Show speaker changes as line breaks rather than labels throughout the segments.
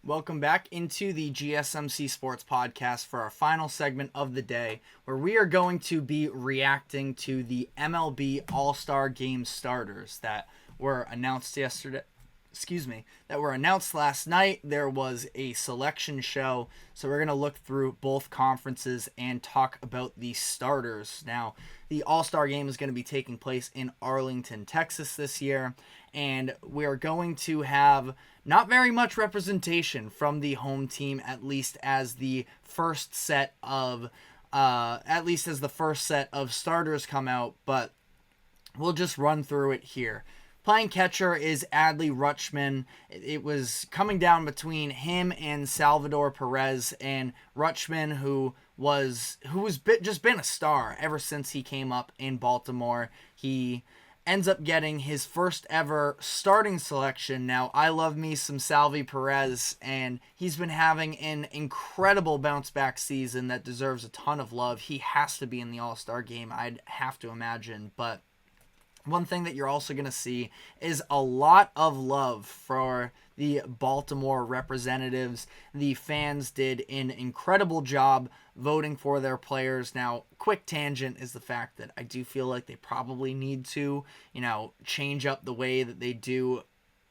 Welcome back into the GSMC Sports Podcast for our final segment of the day, where we are going to be reacting to the MLB All-Star Game starters that were announced last night. There was a selection show, so we're going to look through both conferences and talk about the starters. Now, the All-Star Game is going to be taking place in Arlington, Texas this year, and we're going to have not very much representation from the home team, at least as the first set of starters come out, but we'll just run through it here. Playing catcher is Adley Rutschman. It was coming down between him and Salvador Perez, and Rutschman, who was just been a star ever since he came up in Baltimore. He ends up getting his first ever starting selection. Now, I love me some Salvi Perez, and he's been having an incredible bounce-back season that deserves a ton of love. He has to be in the All-Star Game, I'd have to imagine, but one thing that you're also going to see is a lot of love for the Baltimore representatives. The fans did an incredible job voting for their players. Now, quick tangent is the fact that I do feel like they probably need to, change up the way that they do.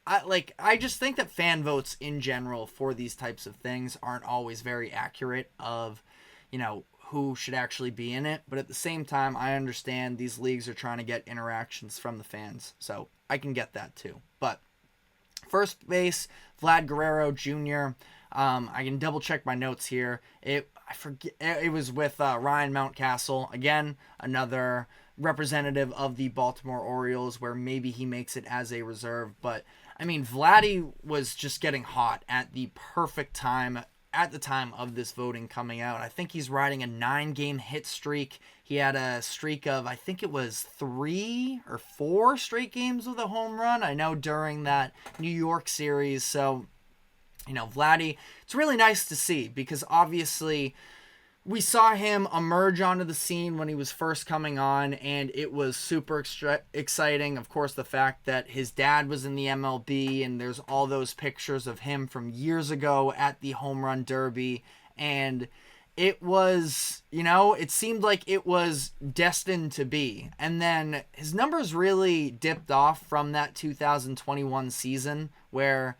I just think that fan votes in general for these types of things aren't always very accurate of, who should actually be in it. But at the same time, I understand these leagues are trying to get interactions from the fans, so I can get that too. But first base, Vlad Guerrero Jr. I can double check my notes here. It was with Ryan Mountcastle, again, another representative of the Baltimore Orioles, where maybe he makes it as a reserve. But I mean, Vladdy was just getting hot at the perfect time at the time of this voting coming out. I think he's riding a 9-game hit streak. He had a streak of, I think it was 3 or 4 straight games with a home run, I know, during that New York series. So, Vladdy, it's really nice to see, because obviously we saw him emerge onto the scene when he was first coming on, and it was super exciting. Of course, the fact that his dad was in the MLB, and there's all those pictures of him from years ago at the Home Run Derby, and it was, it seemed like it was destined to be. And then his numbers really dipped off from that 2021 season, where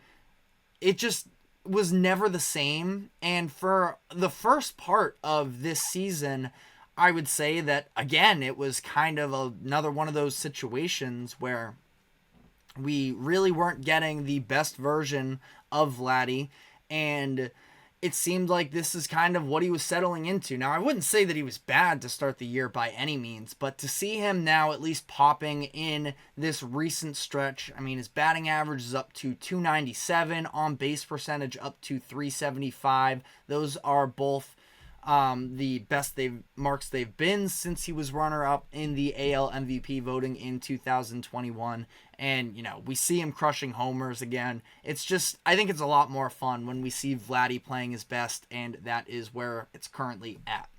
it just was never the same. And for the first part of this season, I would say that, again, it was kind of another one of those situations where we really weren't getting the best version of Vladdy, and it seemed like this is kind of what he was settling into. Now, I wouldn't say that he was bad to start the year by any means, but to see him now at least popping in this recent stretch, I mean, his batting average is up to 297, on base percentage up to 375. Those are both the best marks they've been since he was runner-up in the AL MVP voting in 2021. And, we see him crushing homers again. It's just, I think it's a lot more fun when we see Vladdy playing his best, and that is where it's currently at.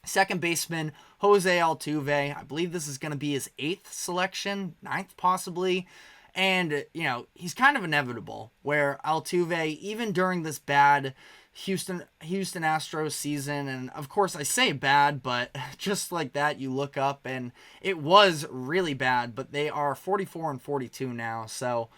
Second baseman, Jose Altuve. I believe this is going to be his 8th selection, 9th possibly. And, he's kind of inevitable, where Altuve, even during this bad Houston Astros season, and of course I say bad, but just like that, you look up and it was really bad, but they are 44-42 now. So,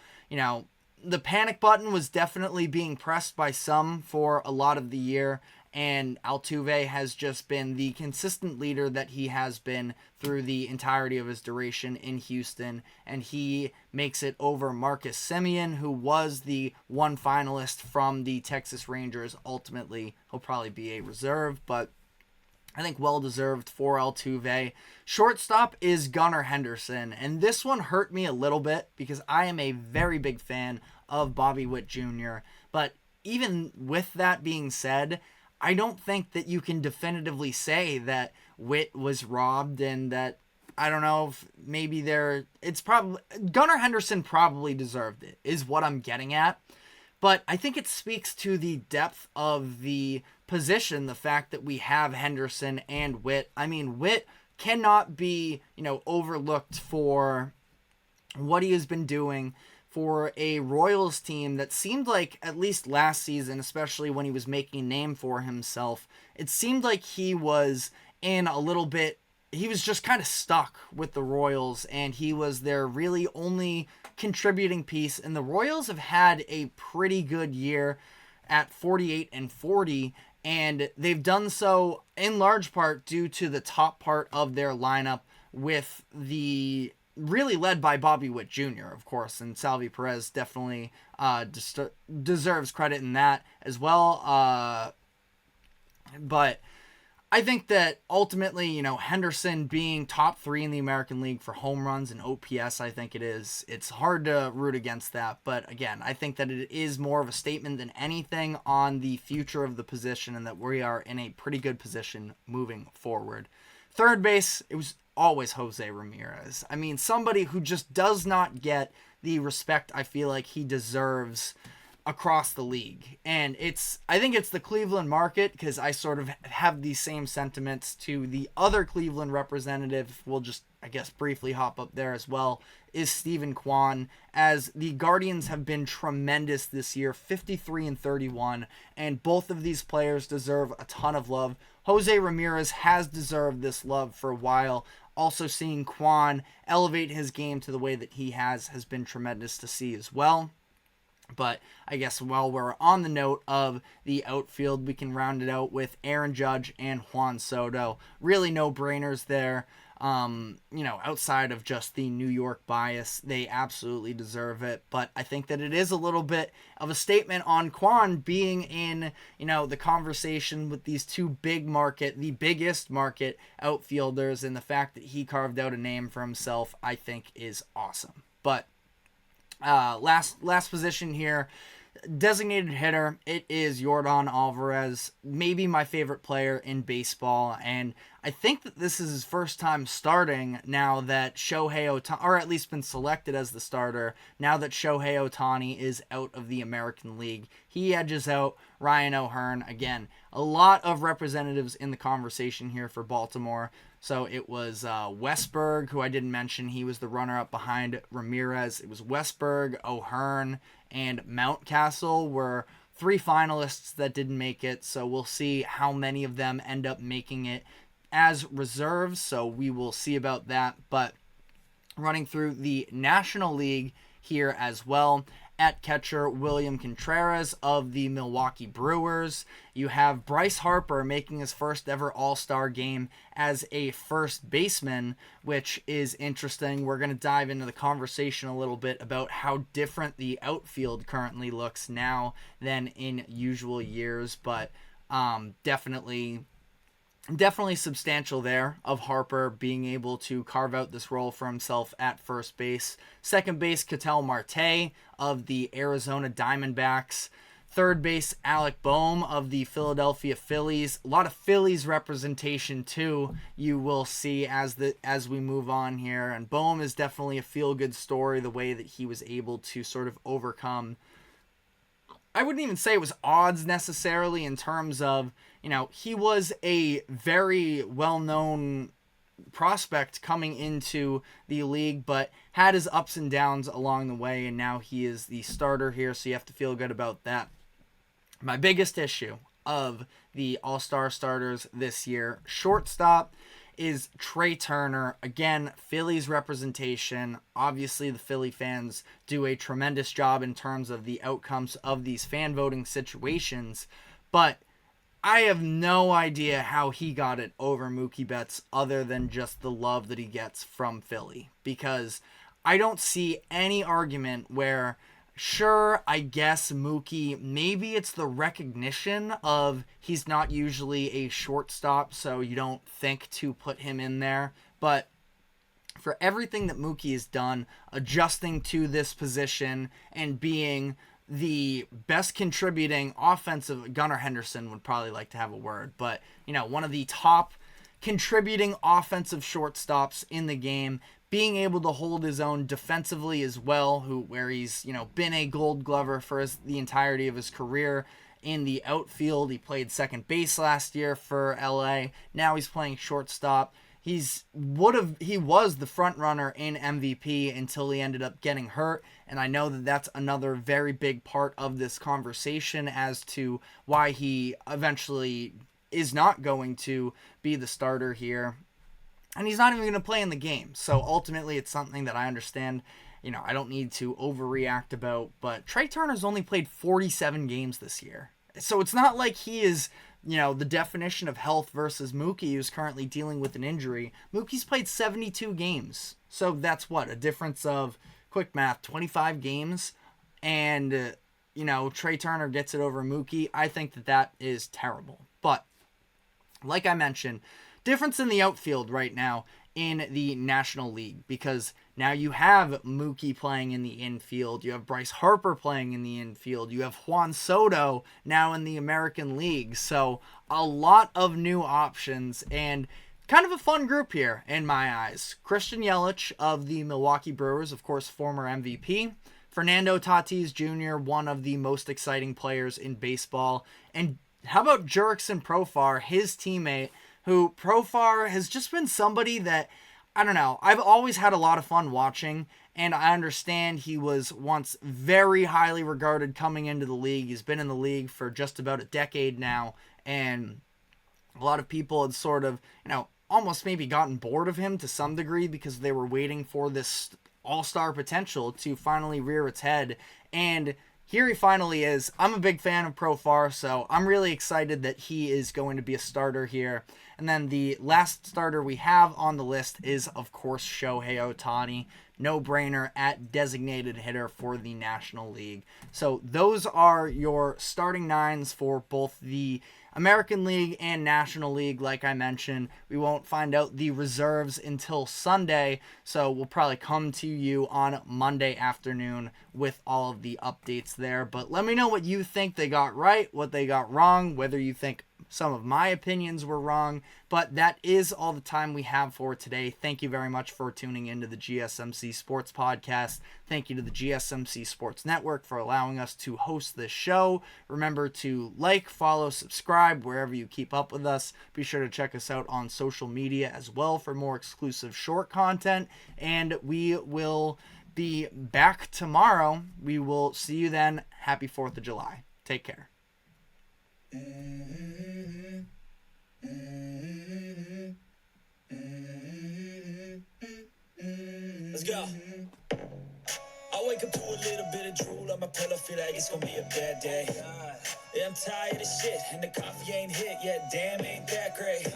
the panic button was definitely being pressed by some for a lot of the year, and Altuve has just been the consistent leader that he has been through the entirety of his duration in Houston, and he makes it over Marcus Semien, who was the one finalist from the Texas Rangers. Ultimately, he'll probably be a reserve, but I think well-deserved for Altuve. Shortstop is Gunnar Henderson, and this one hurt me a little bit because I am a very big fan of Bobby Witt Jr., but even with that being said, I don't think that you can definitively say that Witt was robbed, and that, I don't know, if maybe Gunnar Henderson probably deserved it, is what I'm getting at. But I think it speaks to the depth of the position, the fact that we have Henderson and Witt. I mean, Witt cannot be, overlooked for what he has been doing for a Royals team that seemed like, at least last season, especially when he was making a name for himself, it seemed like he was in a little bit, he was just kind of stuck with the Royals, and he was their really only contributing piece. And the Royals have had a pretty good year at 48-40, and they've done so in large part due to the top part of their lineup, with the really led by Bobby Witt Jr., of course, and Salvi Perez definitely deserves credit in that as well. But I think that ultimately, Henderson being top 3 in the American League for home runs and OPS, I think it's hard to root against that. But again, I think that it is more of a statement than anything on the future of the position, and that we are in a pretty good position moving forward. Third base, it was always Jose Ramirez. I mean, somebody who just does not get the respect I feel like he deserves across the league. And I think it's the Cleveland market, because I sort of have these same sentiments to the other Cleveland representative. We'll just, I guess, briefly hop up there as well, is Steven Kwan, as the Guardians have been tremendous this year, 53-31, and both of these players deserve a ton of love. Jose Ramirez has deserved this love for a while. Also, seeing Kwan elevate his game to the way that he has been tremendous to see as well. But I guess while we're on the note of the outfield, we can round it out with Aaron Judge and Juan Soto. Really no-brainers there. Outside of just the New York bias, they absolutely deserve it. But I think that it is a little bit of a statement on Kwan being in, the conversation with these two the biggest market outfielders, and the fact that he carved out a name for himself, I think is awesome. But last position here, designated hitter, it is Yordan Alvarez, maybe my favorite player in baseball, and I think that this is his first time starting now that Shohei Ohtani, or at least been selected as the starter, now that Shohei Ohtani is out of the American League. He edges out Ryan O'Hearn. Again, a lot of representatives in the conversation here for Baltimore. So it was Westberg, who I didn't mention. He was the runner-up behind Ramirez. It was Westberg, O'Hearn, and Mountcastle were 3 finalists that didn't make it. So we'll see how many of them end up making it as reserves. So we will see about that. But running through the National League here as well, at catcher, William Contreras of the Milwaukee Brewers. You have Bryce Harper making his first ever All-Star Game as a first baseman, which is interesting. We're going to dive into the conversation a little bit about how different the outfield currently looks now than in usual years, but definitely substantial there of Harper being able to carve out this role for himself at first base. Second base, Ketel Marte of the Arizona Diamondbacks. Third base, Alec Boehm of the Philadelphia Phillies. A lot of Phillies representation too, you will see as we move on here. And Boehm is definitely a feel-good story, the way that he was able to sort of overcome, I wouldn't even say it was odds necessarily, in terms of, he was a very well-known prospect coming into the league, but had his ups and downs along the way, and now he is the starter here, so you have to feel good about that. My biggest issue of the All-Star starters this year, shortstop, is Trey Turner. Again, Phillies representation. Obviously, the Philly fans do a tremendous job in terms of the outcomes of these fan voting situations, but I have no idea how he got it over Mookie Betts other than just the love that he gets from Philly, because I don't see any argument where, sure, I guess Mookie, maybe it's the recognition of he's not usually a shortstop, so you don't think to put him in there. But for everything that Mookie has done, adjusting to this position and being the best contributing offensive, Gunnar Henderson would probably like to have a word, but, one of the top contributing offensive shortstops in the game, being able to hold his own defensively as well, where he's, been a Gold Glover for the entirety of his career. In the outfield, he played second base last year for LA. Now he's playing shortstop. he was the front runner in MVP until he ended up getting hurt, and I know that that's another very big part of this conversation as to why he eventually is not going to be the starter here. And he's not even going to play in the game. So ultimately, it's something that I understand, I don't need to overreact about. But Trey Turner's only played 47 games this year. So it's not like he is, the definition of health versus Mookie, who's currently dealing with an injury. Mookie's played 72 games. So that's what? A difference of, quick math, 25 games. And, Trey Turner gets it over Mookie. I think that is terrible. But, like I mentioned, difference in the outfield right now in the National League, because now you have Mookie playing in the infield, you have Bryce Harper playing in the infield, you have Juan Soto now in the American League, so a lot of new options and kind of a fun group here in my eyes. Christian Yelich of the Milwaukee Brewers, of course, former MVP. Fernando Tatis Jr., one of the most exciting players in baseball. And how about Jurickson Profar, his teammate, who Profar has just been somebody that, I don't know, I've always had a lot of fun watching, and I understand he was once very highly regarded coming into the league. He's been in the league for just about a decade now, and a lot of people had sort of, almost maybe gotten bored of him to some degree because they were waiting for this all-star potential to finally rear its head, and here he finally is. I'm a big fan of Profar, so I'm really excited that he is going to be a starter here. And then the last starter we have on the list is, of course, Shohei Ohtani. No-brainer at designated hitter for the National League. So those are your starting nines for both the American League and National League. Like I mentioned, we won't find out the reserves until Sunday, so we'll probably come to you on Monday afternoon with all of the updates there. But let me know what you think they got right, what they got wrong, whether you think some of my opinions were wrong. But that is all the time we have for today. Thank you very much for tuning into the GSMC Sports Podcast. Thank you to the GSMC Sports Network for allowing us to host this show. Remember to like, follow, subscribe wherever you keep up with us. Be sure to check us out on social media as well for more exclusive short content. And we will be back tomorrow. We will see you then. Happy 4th of July. Take care.
Let's go. I wake up to a little bit of drool on my pillow, feel like it's gonna be a bad day. Yeah, I'm tired of shit, and the coffee ain't hit yet. Damn, ain't that great.